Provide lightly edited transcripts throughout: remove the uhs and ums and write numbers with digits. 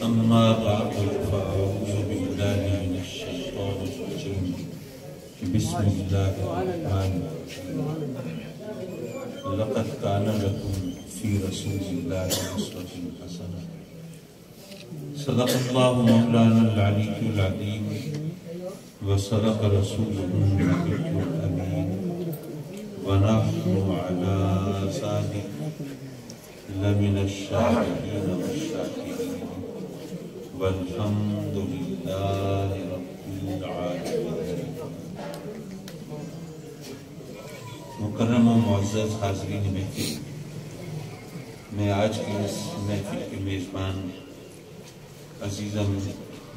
أما بعد فأعوذ بالله من الشيطان الرجيم بسم الله الرحمن الرحيم لقد كان لكم في رسول الله أسوة حسنة صدق الله مولانا العلي العظيم وصدق رسوله النبي الأمين ونحن على ذلك لمن الشاهدين والشاكرين والحمد لله رب العالمين. مکرم و معزز حاضرین محفل، میں آج کی اس محفل کے میزبان عزیزم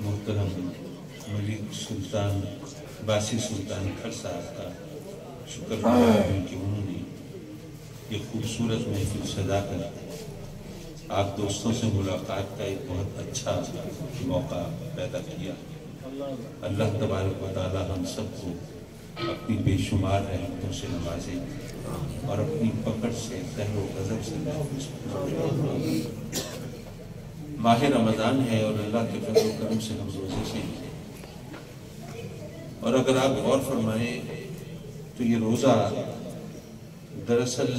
محترم ملک سلطان باسی سلطان کھر صاحب کا شکر گزار ہوں کہ انہوں نے یہ خوبصورت محفل سجا کر آپ دوستوں سے ملاقات کا ایک بہت اچھا موقع پیدا کیا. اللہ تبارک و تعالی ہم سب کو اپنی بے شمار رحمتوں سے نوازے اور اپنی پکڑ سے قہر و غضب سے محفوظ فرمائے. ماہ رمضان ہے اور اللہ کے فضل و کرم سے ہم روزے سے ہیں، اور اگر آپ غور فرمائیں تو یہ روزہ دراصل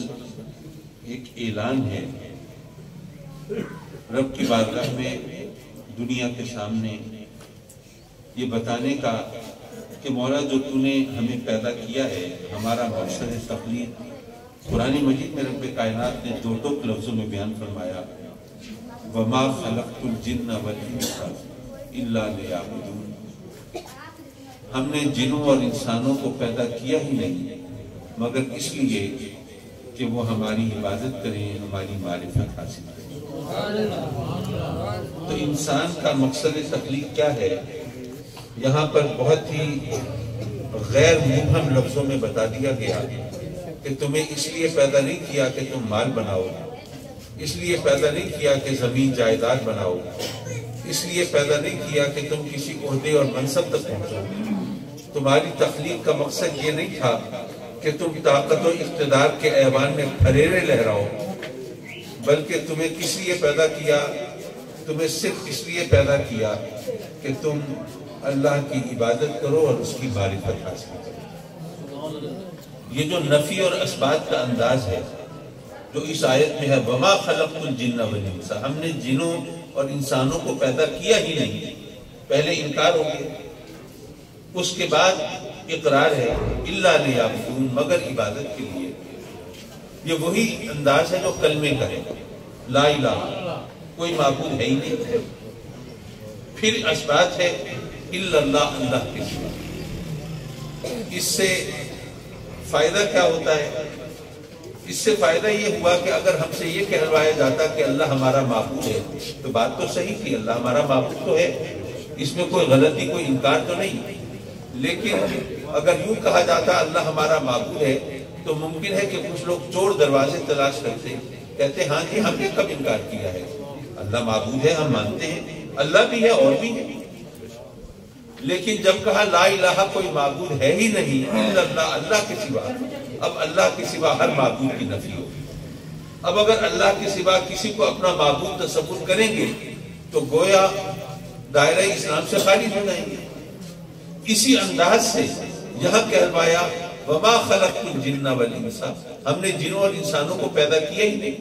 ایک اعلان ہے رب کی بارگاہ میں دنیا کے سامنے یہ بتانے کا کہ مولا جو تو نے ہمیں پیدا کیا ہے، ہمارا مقصد تخلیق قرآن مجید میں رب کائنات نے دو ٹوک لفظوں میں بیان فرمایا، وَمَا خَلَقْتُ الْجِنَّ وَالْإِنسَ إِلَّا لِيَعْبُدُونِ. ہم نے جنوں اور انسانوں کو پیدا کیا ہی نہیں مگر اس لیے کہ وہ ہماری عبادت کریں، ہماری معرفت حاصل کریں. تو انسان کا مقصد تخلیق کیا ہے یہاں پر بہت ہی غیر مبہم لفظوں میں بتا دیا گیا کہ تمہیں اس لیے پیدا نہیں کیا کہ تم مال بناؤ، اس لیے پیدا نہیں کیا کہ زمین جائیداد بناؤ، اس لیے پیدا نہیں کیا کہ تم کسی عہدے اور منصب تک پہنچو. تمہاری تخلیق کا مقصد یہ نہیں تھا کہ تم طاقت و اقتدار کے ایوان میں پھریرے لہراؤ، بلکہ تمہیں کس لیے پیدا کیا؟ تمہیں صرف اس لیے پیدا کیا کہ تم اللہ کی عبادت کرو اور اس کی معرفت حاصل کرو. یہ جو نفی اور اثبات کا انداز ہے جو اس آیت میں ہے، وَمَا خَلَقْتُ الْجِنَّ وَالْإِنسَ، ہم نے جنوں اور انسانوں کو پیدا کیا ہی نہیں. پہلے انکار ہو گیا، اس کے بعد اقرار ہے إِلَّا لِيَعْبُدُونَ، مگر عبادت کے لیے. یہ وہی انداز ہے جو کلمے کا ہے، لا الہ، کوئی معبود ہے ہی نہیں. پھر اثبات ہے الا اللہ، اللہ کے سوا. اس سے فائدہ کیا ہوتا ہے؟ اس سے فائدہ یہ ہوا کہ اگر ہم سے یہ کہلوایا جاتا کہ اللہ ہمارا معبود ہے تو بات تو صحیح تھی، اللہ ہمارا معبود تو ہے، اس میں کوئی غلطی کوئی انکار تو نہیں. لیکن اگر یوں کہا جاتا اللہ ہمارا معبود ہے تو ممکن ہے کہ کچھ لوگ چور دروازے تلاش کرتے کہتے ہاں جی ہم نے کب انکار کیا ہے، اللہ معبود ہے ہم مانتے ہیں، اللہ بھی ہے اور بھی ہے. لیکن جب کہا لا الہ، کوئی معبود ہے ہی نہیں الا اللہ، اللہ کے سوا، اب اللہ کے سوا ہر معبود کی نفی ہو. اب اگر اللہ کے سوا کسی کو اپنا معبود تصور کریں گے تو گویا دائرہ اسلام سے خارج ہو جائیں گے. اسی انداز سے یہاں کہلوایا وَمَا خَلَقْتُ الْجِنَّ وَالْإِنسَ، ہم نے جنوں اور انسانوں کو پیدا کیا ہی نہیں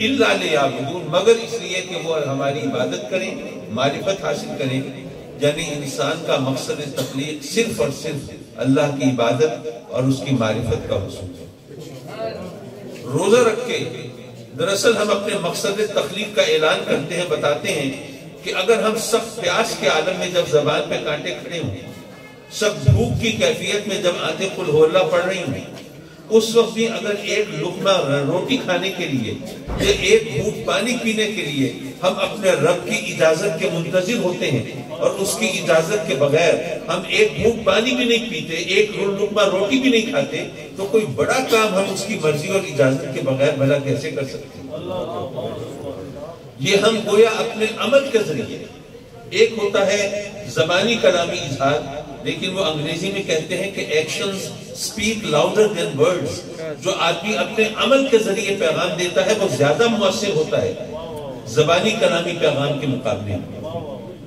إِلَّا لِيَعْبُدُونَ، مگر اس لیے کہ وہ ہماری عبادت کریں، معرفت حاصل کریں. یعنی انسان کا مقصد تخلیق صرف اور صرف اللہ کی عبادت اور اس کی معرفت کا حصول ہے. روزہ رکھ کے دراصل ہم اپنے مقصد تخلیق کا اعلان کرتے ہیں، بتاتے ہیں کہ اگر ہم سخت پیاس کے عالم میں جب زبان پہ کانٹے کھڑے ہوں، سخت بھوک کی کیفیت میں جب آنکھیں قل ہو اللہ پڑھ رہی ہوں، اس وقت بھی اگر ایک لقمہ روٹی کھانے کے لیے یا ایک گھونٹ پانی پینے کے لیے ہم اپنے رب کی اجازت کے منتظر ہوتے ہیں اور اس کی اجازت کے بغیر ہم ایک گھونٹ پانی بھی نہیں پیتے، ایک لقمہ روٹی بھی نہیں کھاتے، تو کوئی بڑا کام ہم اس کی مرضی اور اجازت کے بغیر بھلا کیسے کر سکتے ہیں؟ یہ ہم گویا اپنے عمل کے ذریعے، ایک ہوتا ہے زبانی کلامی اظہار، لیکن وہ انگریزی میں کہتے ہیں کہ actions speak louder than words, جو آدمی اپنے عمل کے ذریعے پیغام دیتا ہے وہ زیادہ مؤثر ہوتا ہے. زبانی کلامی پیغام کے مقابلے میں.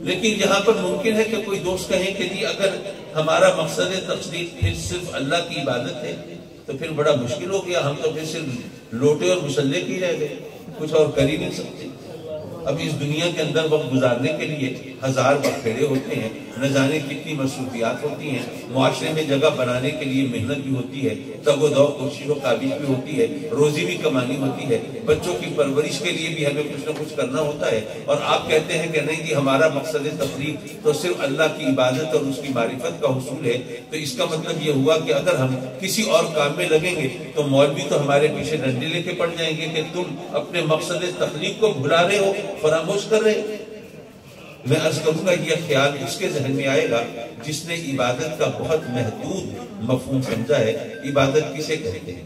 لیکن یہاں پر ممکن ہے کہ کوئی دوست کہیں کہ جی اگر ہمارا مقصد تصدیق پھر صرف اللہ کی عبادت ہے تو پھر بڑا مشکل ہو گیا, ہم تو پھر صرف لوٹے اور مسلح کی رہ گئے, کچھ اور کر ہی نہیں سکتے. اب اس دنیا کے اندر وقت گزارنے کے لیے ہزار بکھیڑے ہوتے ہیں, نہ جانے کتنی مصروفیات ہوتی ہیں, معاشرے میں جگہ بنانے کے لیے محنت بھی ہوتی ہے, تگ و دو کوشش و کاوش بھی ہوتی ہے, روزی بھی کمانی ہوتی ہے, بچوں کی پرورش کے لیے بھی ہمیں کچھ نہ کچھ کرنا ہوتا ہے. اور آپ کہتے ہیں کہ نہیں جی ہمارا مقصد تفریح تو صرف اللہ کی عبادت اور اس کی معرفت کا حصول ہے, تو اس کا مطلب یہ ہوا کہ اگر ہم کسی اور کام میں لگیں گے تو مولوی تو ہمارے پیچھے ڈنڈے لے کے پڑ جائیں گے کہ تم اپنے مقصد تخلیق کو بھلا رہے ہو, فراموش کر رہے. میں عرض کروں گا یہ خیال اس کے ذہن میں آئے گا جس نے عبادت کا بہت محدود مفہوم سمجھا ہے. عبادت کسے کہتے ہیں؟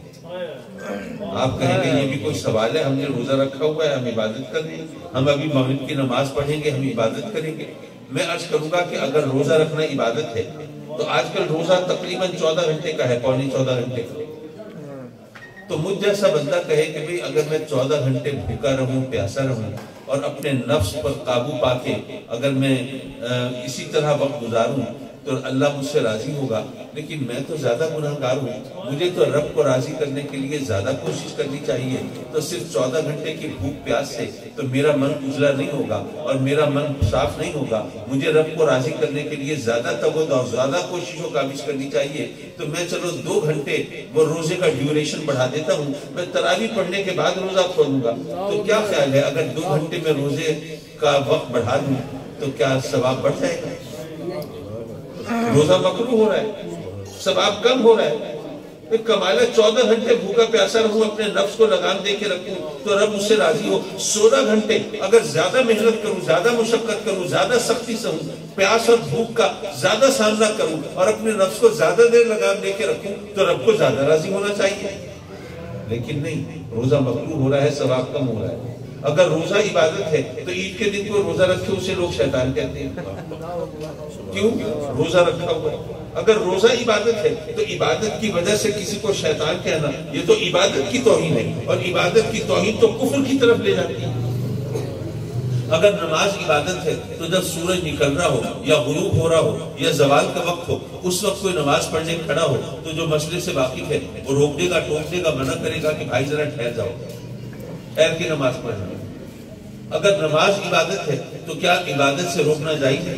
آپ کہیں گے یہ بھی کوئی سوال ہے, ہم نے روزہ رکھا ہوا ہے, ہم عبادت کر رہے ہیں, ہم ابھی مغرب کی نماز پڑھیں گے, ہم عبادت کریں گے. میں عرض کروں گا کہ اگر روزہ رکھنا عبادت ہے تو آج کل روزہ تقریباً 14 گھنٹے کا ہے, پونے 14 گھنٹے کا. تو مجھ جیسا بندہ کہے کہ بھئی اگر میں 14 گھنٹے بھوکا رہوں, پیاسا رہوں اور اپنے نفس پر قابو پا کے اگر میں اسی طرح وقت گزاروں تو اللہ مجھ سے راضی ہوگا. لیکن میں تو زیادہ گناہگار ہوں, مجھے تو رب کو راضی کرنے کے لیے زیادہ کوشش کرنی چاہیے. تو صرف 14 گھنٹے کی بھوک پیاس سے تو میرا من اجلا نہیں ہوگا اور میرا من صاف نہیں ہوگا. مجھے رب کو راضی کرنے کے لیے زیادہ تگود اور زیادہ کوشش و کاوش کرنی چاہیے. تو میں چلو 2 گھنٹے وہ روزے کا ڈیوریشن بڑھا دیتا ہوں, میں تراویح پڑھنے کے بعد روزہ کھولوں گا. تو کیا خیال ہے اگر 2 گھنٹے میں روزے کا وقت بڑھا دوں تو کیا ثواب بڑھ جائے گا؟ روزہ مکروہ ہو رہا ہے, ثواب کم ہو رہا ہے. کمال ہے 14 گھنٹے بھوکا پیاسا رہوں, اپنے نفس کو لگام دے کے رکھوں تو رب مجھ سے راضی ہو. 16 گھنٹے اگر زیادہ محنت کروں, زیادہ مشقت کروں, زیادہ سختی سے ہوں, پیاس اور بھوک کا زیادہ سامنا کروں اور اپنے نفس کو زیادہ دیر لگام دے کے رکھوں تو رب کو زیادہ راضی ہونا چاہیے. لیکن نہیں, روزہ مکروہ ہو رہا ہے, ثواب کم ہو رہا ہے. اگر روزہ عبادت ہے تو عید کے دن کو روزہ رکھے اسے لوگ شیطان کہتے ہیں. کیوں؟ روزہ رکھا ہوا ہے. اگر روزہ عبادت ہے تو عبادت کی وجہ سے کسی کو شیطان کہنا یہ تو عبادت کی توہین ہے, اور عبادت کی توہین تو کفر کی طرف لے جاتی ہے. اگر نماز عبادت ہے تو جب سورج نکل رہا ہو یا غروب ہو رہا ہو یا زوال کا وقت ہو, اس وقت کوئی نماز پڑھنے کھڑا ہو تو جو مسئلے سے واقف ہے وہ روک دے گا, ٹوک دے گا, منع کرے گا کہ بھائی ذرا ٹھہر جاؤ, ٹھہر کے نماز پڑھنا. اگر نماز عبادت ہے تو کیا عبادت سے روکنا جائز ہے؟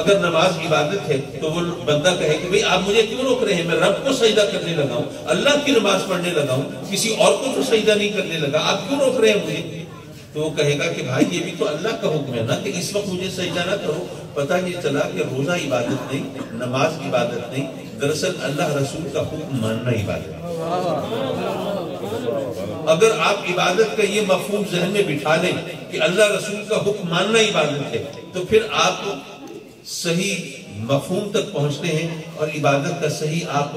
اگر نماز عبادت ہے تو وہ بندہ کہے کہ بھئی آپ مجھے کیوں روک رہے ہیں, میں رب کو سجدہ کرنے لگا ہوں, اللہ کی نماز پڑھنے لگا ہوں, کسی اور کو تو سجدہ نہیں کرنے لگا, آپ کیوں روک رہے ہیں مجھے؟ تو وہ کہے گا کہ بھائی یہ بھی تو اللہ کا حکم ہے نا کہ اس وقت مجھے سجدہ نہ کرو. پتہ یہ چلا کہ روزہ عبادت نہیں, نماز عبادت نہیں, دراصل اللہ رسول کا حکم ماننا عبادت ہے. اگر آپ عبادت کا یہ مفہوم ذہن میں بٹھا لیں کہ اللہ رسول کا حکم ماننا عبادت ہے تو پھر آپ صحیح مفہوم تک پہنچتے ہیں اور عبادت کا صحیح آپ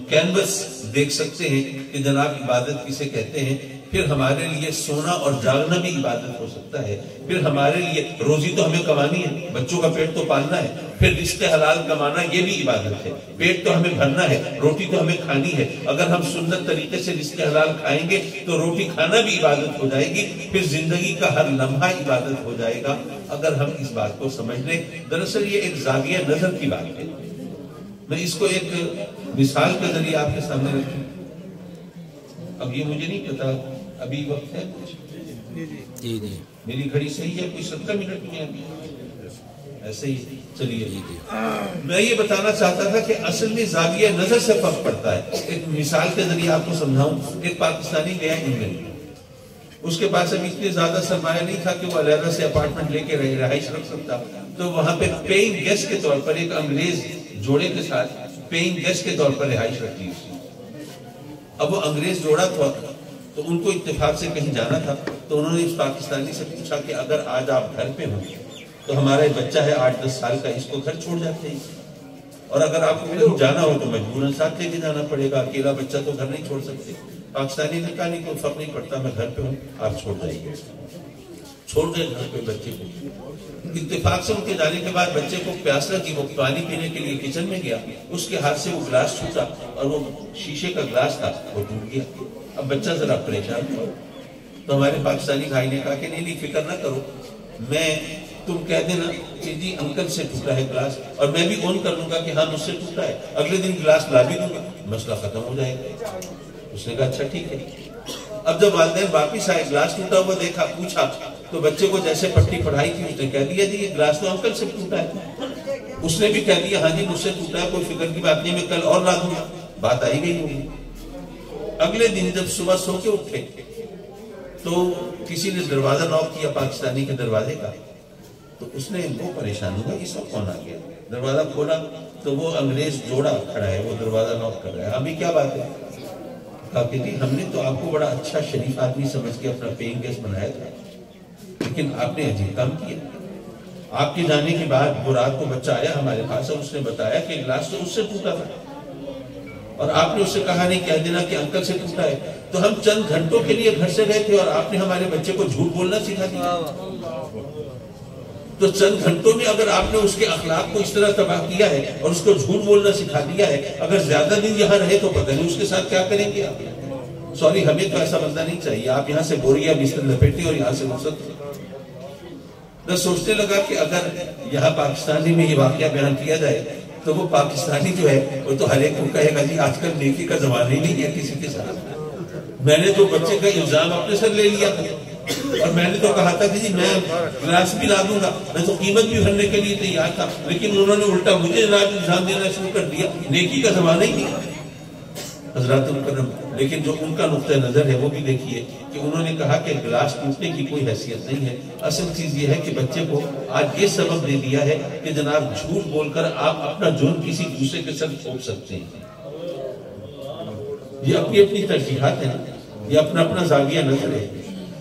کینوس دیکھ سکتے ہیں کہ جناب عبادت کسے کہتے ہیں. پھر ہمارے لیے سونا اور جاگنا بھی عبادت ہو سکتا ہے. پھر ہمارے لیے روزی تو ہمیں کمانی ہے, بچوں کا پیٹ تو پالنا ہے, پھر رزق حلال کمانا یہ بھی عبادت ہے. پیٹ تو ہمیں بھرنا ہے, روٹی تو ہمیں کھانی ہے. اگر ہم سنت طریقے سے رزق حلال کھائیں گے تو روٹی کھانا بھی عبادت ہو جائے گی. پھر زندگی کا ہر لمحہ عبادت ہو جائے گا اگر ہم اس بات کو سمجھ لیں. دراصل یہ ایک زاویہ نظر کی بات ہے. میں اس کو ایک مثال کے ذریعے آپ کے سامنے رکھوں. اب یہ مجھے نہیں پتا ابھی وقت ہے کچھ, میری گھڑی صحیح ہے, کوئی 17 منٹ میں ابھی ایسے ہی چلیے. میں یہ بتانا چاہتا تھا کہ اصل میں زاویہ نظر سے فرق پڑتا ہے. ایک مثال کے ذریعے آپ کو سمجھاؤں. ایک پاکستانی گیا انگلینڈ, اس کے پاس ابھی اتنے زیادہ سرمایہ نہیں تھا کہ وہ علیحدہ سے اپارٹمنٹ لے کے رہائش رکھ سکتا. تو وہاں پہ پیئنگ گیسٹ کے طور پر ایک انگریز جوڑے کے ساتھ پیئنگ گیسٹ کے طور پر رہائش رکھی. اب وہ انگریز جوڑا تھا تو ان کو اتفاق سے کہیں جانا تھا, تو انہوں نے اس پاکستانی سے پوچھا کہ اگر آج آپ گھر پہ ہوں تو ہمارا بچہ ہے 8-10 سال کا, اس کو گھر چھوڑ جاتے ہیں, اور اگر آپ کو کہیں جانا ہو تو مجبوراً ساتھ لے کے جانا پڑے گا, اکیلا بچہ تو گھر نہیں چھوڑ سکتے. پاکستانی نے کہا نہیں کوئی فرق نہیں پڑتا, میں گھر پہ ہوں, آپ چھوڑ جائیے. چھوڑ گئے گھر پہ بچے کو. اتفاق سے ان کے جانے کے بعد بچے کو پیاس لگی, وہ پانی پینے کے لیے کچن میں گیا, اس کے ہاتھ سے وہ گلاس چھوٹا اور وہ شیشے کا گلاس تھا وہ ٹوٹ گیا. اب بچہ ذرا پریشان ہوا, تو ہمارے پاکستانی بھائی نے کہا کہ نہیں فکر نہ کرو، میں تم کہہ دینا کہ جی انکل سے ٹوٹا ہے گلاس، اور میں بھی اون کر لوں گا کہ ہاں مجھ سے ٹوٹا ہے، اگلے دن گلاس لا بھی دوں گا، مسئلہ ختم ہو جائے گا۔ اس نے کہا اچھا ٹھیک ہے۔ اب جب والدین واپس آئے، گلاس ٹوٹا ہوا دیکھا، پوچھا تو بچے کو جیسے پٹی پڑھائی تھی اس نے کہہ دیا جی یہ گلاس تو انکل سے ٹوٹا ہے۔ اس نے بھی کہہ دیا ہاں جی مجھ سے ٹوٹا ہے، کوئی فکر کی بات نہیں، میں کل اور لا دوں گا، بات آئی گئی ہوگی۔ اگلے دن جب صبح سو کے اٹھے تو کسی نے دروازہ نوک کیا پاکستانی کے دروازے کا، تو اس نے وہ پریشان ہوا اس وقت کون آ گیا، دروازہ کھولا تو وہ انگریز جوڑا کھڑا ہے، وہ دروازہ نوک کر رہا ہے۔ ابھی کیا بات ہے؟ کہا کہ جی ہم نے تو آپ کو بڑا اچھا شریف آدمی سمجھ کے اپنا پیئنگ گیسٹ بنایا تھا، لیکن آپ نے عجیب کام کیا۔ آپ کے جانے کے بعد وہ رات کو بچہ آیا ہمارے پاس اور اس نے بتایا کہ گلاس تو اس سے ٹوٹا تھا، اور آپ نے اس سے کہا نہیں کہہ دینا کہ انکل سے ٹوٹا ہے، تو ہم چند گھنٹوں کے لیے گھر سے گئے تھے اور آپ نے ہمارے بچے کو جھوٹ بولنا سکھا دیا۔ تو چند گھنٹوں میں اگر آپ نے اس کے اخلاق کو اس طرح تباہ کیا ہے اور اس کو جھوٹ بولنا سکھا دیا ہے، اگر زیادہ دن یہاں رہے تو پتہ نہیں اس کے ساتھ کیا کریں گے آپ۔ سوری، ہمیں تو ایسا بندہ نہیں چاہیے۔ آپ یہاں سے بوریا بستر لپیٹیں اور یہاں سے رخصت۔ میں سوچنے لگا کہ اگر یہاں پاکستانی میں یہ واقعہ بیان کیا جائے تو وہ پاکستانی جو ہے وہ تو ہر ایک کو کہے گا جی آج کل نیکی کا زمانہ ہی نہیں ہے کسی کے ساتھ۔ میں نے تو بچے کا الزام اپنے سر لے لیا تھا اور میں نے تو کہا تھا کہ جی میں گلاس بھی لا دوں گا، میں تو قیمت بھی بھرنے کے لیے تیار تھا، لیکن انہوں نے الٹا مجھے الزام دینا شروع کر دیا۔ نیکی کا زمانہ ہی نہیں حضرات مکرم۔ لیکن جو ان کا نقطہ نظر ہے وہ بھی دیکھیے کہ انہوں نے کہا کہ گلاس ٹوٹنے کی کوئی حیثیت نہیں ہے، اصل چیز یہ ہے کہ بچے کو آج یہ سبب دے دیا ہے کہ جناب جھوٹ بول کر آپ اپنا جرم کسی دوسرے کے ساتھ تھوپ سکتے ہیں۔ یہ اپنی اپنی ترجیحات ہیں، یہ اپنا اپنا زاویہ نظر ہے۔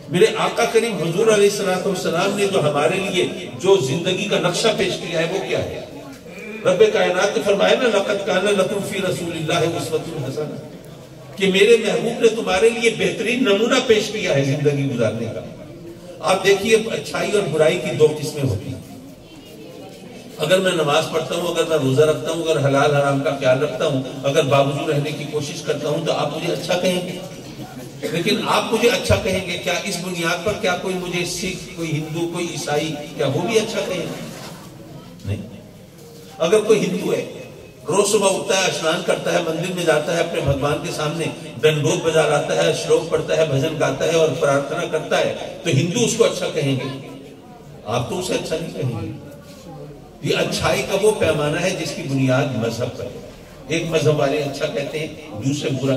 میرے آقا کریم حضور علیہ السلام نے جو ہمارے لیے جو زندگی کا نقشہ پیش کیا ہے وہ کیا ہے؟ رب کائنات نے فرمایا نا لقد کان لکم فی رسول اللہ اسوۃ حسنہ، کہ میرے محبوب نے تمہارے لیے بہترین نمونہ پیش کیا ہے زندگی گزارنے کا۔ آپ دیکھیے اچھائی اور برائی کی دو قسمیں ہوتی ہیں۔ اگر میں نماز پڑھتا ہوں، اگر میں روزہ رکھتا ہوں، اگر حلال حرام کا خیال رکھتا ہوں، اگر باوجود رہنے کی کوشش کرتا ہوں تو آپ مجھے اچھا کہیں گے۔ لیکن آپ مجھے اچھا کہیں گے کیا اس بنیاد پر کیا کوئی مجھے سکھ، کوئی ہندو، کوئی عیسائی، کیا وہ بھی اچھا کہیں گے؟ نہیں۔ اگر کوئی ہندو ہے، روز صبح اٹھتا ہے، اسنان کرتا ہے، مندر میں جاتا ہے، اپنے بھگوان کے سامنے ڈنڈوت بجا لاتا ہے، شلوک پڑھتا ہے، بھجن گاتا ہے اور پرارتھنا کرتا ہے، تو ہندو اس کو اچھا کہیں گے، آپ تو اسے اچھا نہیں کہیں گے۔ یہ اچھائی کا وہ پیمانہ ہے جس کی بنیاد مذہب پر ہے۔ ایک مذہب والے اچھا کہتے ہیں، دوسرے برا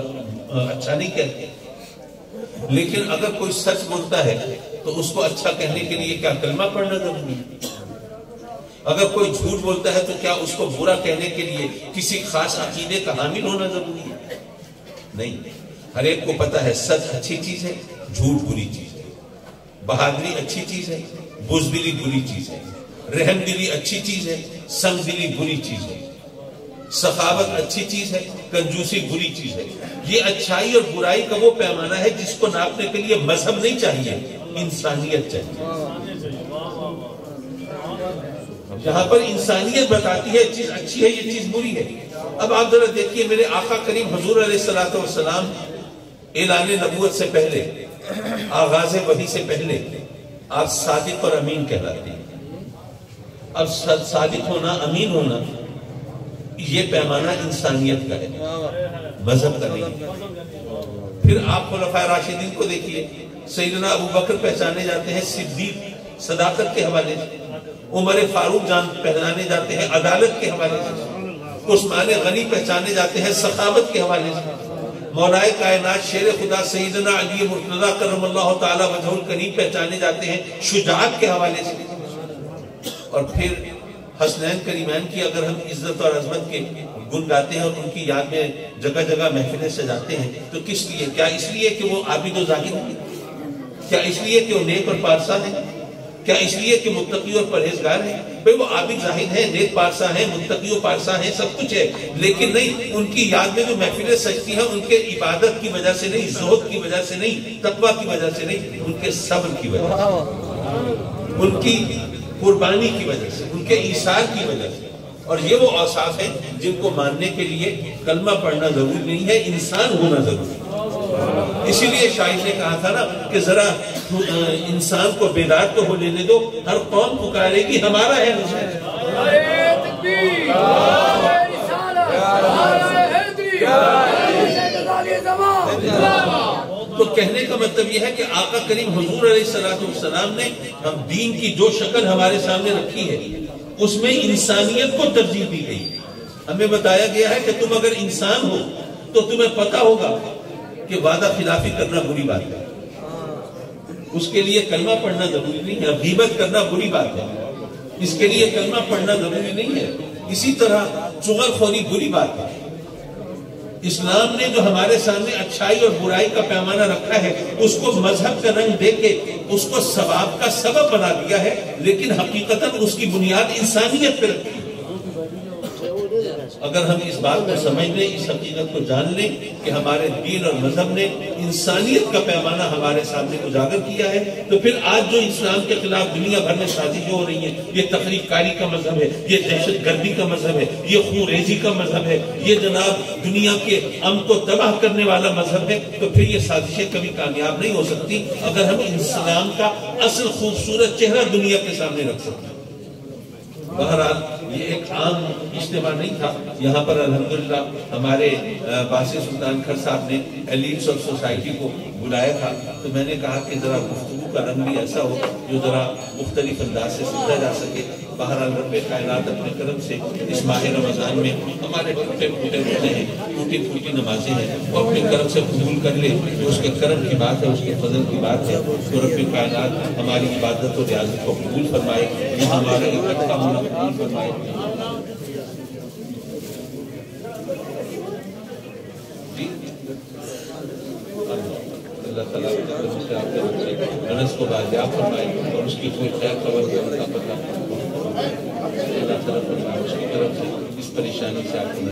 اچھا نہیں کہتے۔ لیکن اگر کوئی سچ بولتا ہے تو اس کو اچھا کہنے کے لیے کیا کلمہ پڑھنا ضروری ہے؟ اگر کوئی جھوٹ بولتا ہے تو کیا اس کو برا کہنے کے لیے کسی خاص عقیدے کا حامل ہونا ضروری ہے؟ نہیں۔ ہر ایک کو پتا ہے سچ اچھی چیز ہے، جھوٹ بری چیز ہے، بہادری اچھی چیز ہے، بزدلی بری چیز ہے، رحم دلی اچھی چیز ہے، سنگ دلی بری چیز ہے، سخاوت اچھی چیز ہے، کنجوسی بری چیز ہے۔ یہ اچھائی اور برائی کا وہ پیمانہ ہے جس کو ناپنے کے لیے مذہب نہیں چاہیے، انسانیت چاہیے۔ جہاں پر انسانیت بتاتی ہے چیز اچھی ہے، یہ چیز بری ہے۔ اب آپ ذرا دیکھیے میرے آقا کریم حضور علیہ السلام اعلان نبوت سے پہلے، آغاز وحی سے پہلے آپ صادق اور امین کہلاتے ہیں۔ اب صادق ہونا، امین ہونا، یہ پیمانہ انسانیت کا ہے، مذہب کا نہیں۔ پھر آپ خلفائے راشدین کو دیکھیے، سیدنا ابو بکر پہچانے جاتے ہیں صدیق، صداقت کے حوالے سے، عمر فاروق پہچانے جاتے ہیں عدالت کے حوالے سے، عثمان غنی پہچانے جاتے ہیں سخاوت کے حوالے سے، مولائے کائنات شیر خدا سیدنا علی مرتضی کرم اللہ تعالی وجہ الکریم پہچانے جاتے ہیں شجاعت کے حوالے سے۔ اور پھر حسنین کریمین کی اگر ہم عزت اور عظمت کے گن گاتے ہیں اور ان کی یاد میں جگہ جگہ محفلیں سجاتے ہیں تو کس لیے؟ کیا اس لیے کہ وہ عابد و زاہد ہیں؟ کیا اس لیے کہ وہ نیک اور پارسا ہیں؟ کیا اس لیے کہ متقی اور پرہیزگار ہیں؟ بھئی وہ عابد زاہد ہیں، نیک پارسا ہیں، متقی و پارسا ہیں، سب کچھ ہے، لیکن نہیں، ان کی یاد میں جو محفلیں سجتی ہیں ان کے عبادت کی وجہ سے نہیں، زہد کی وجہ سے نہیں، تقویٰ کی وجہ سے نہیں، ان کے صبر کی وجہ سے، ان کی قربانی کی وجہ سے، ان کے ایثار کی وجہ سے۔ اور یہ وہ اوصاف ہیں جن کو ماننے کے لیے کلمہ پڑھنا ضروری نہیں ہے، انسان ہونا ضروری ہے۔ اسی لیے شاعر نے کہا تھا نا کہ ذرا انسان کو بیدار تو ہو لینے دو، ہر قوم پکارے گی ہمارا ہے نشان۔ تو کہنے کا مطلب یہ ہے کہ آقا کریم حضور علیہ السلام نے ہم دین کی جو شکل ہمارے سامنے رکھی ہے اس میں انسانیت کو ترجیح دی گئی۔ ہمیں بتایا گیا ہے کہ تم اگر انسان ہو تو تمہیں پتا ہوگا کہ وعدہ خلافی کرنا بری بات ہے، اس کے لیے کلمہ پڑھنا ضروری نہیں ہے، غیبت کرنا بری بات ہے، اس کے لیے کلمہ پڑھنا ضروری نہیں ہے، اسی طرح چغل خوری بری بات ہے۔ اسلام نے جو ہمارے سامنے اچھائی اور برائی کا پیمانہ رکھا ہے اس کو مذہب کا رنگ دے کے اس کو ثواب کا سبب بنا دیا ہے، لیکن حقیقتاً اس کی بنیاد انسانیت پہ رکھی ہے۔ اگر ہم اس بات کو سمجھ لیں، اس حقیقت کو جان لیں کہ ہمارے دین اور مذہب نے انسانیت کا پیمانہ ہمارے سامنے اجاگر کیا ہے، تو پھر آج جو اسلام کے خلاف دنیا بھر میں سازشیں ہو رہی ہیں، یہ تفریق کاری کا مذہب ہے، یہ دہشت گردی کا مذہب ہے، یہ خون ریزی کا مذہب ہے، یہ جناب دنیا کے امن کو تباہ کرنے والا مذہب ہے، تو پھر یہ سازشیں کبھی کامیاب نہیں ہو سکتی اگر ہم اسلام کا اصل خوبصورت چہرہ دنیا کے سامنے رکھ سکتے ہیں۔ بہرحال یہ ایک عام اجتماع نہیں تھا، یہاں پر الحمدللہ ہمارے باسی سلطان کھر صاحب نے ایلیٹس آف سوسائٹی کو بلایا تھا، تو میں نے کہا کہ ذرا گفتگو کا رنگ بھی ایسا ہو جو ذرا مختلف انداز سے سمجھا جا سکے۔ بہرحال رب کائنات اپنے کرم سے اس ماہ رمضان میں ہمارے ٹوٹے پھوٹے روزے ہیں، ٹوٹی پھوٹی نمازیں ہیں، اور اپنے کرم سے قبول کر لے، جو اس کے کرم کی بات ہے، اس کے فضل کی بات ہے، تو رب کائنات ہماری عبادت و ریاضت کو قبول فرمائے، یہاں ہمارا اکٹھا ہونا قبول فرمائے۔ اللہ تعالیٰ سے آپ کے انس کو بازیاب فرمائے اور اس کی کوئی خیر خبر کا پتہ اللہ تعالیٰ فرمائے، اس کی طرف سے اس پریشانی سے آپ کو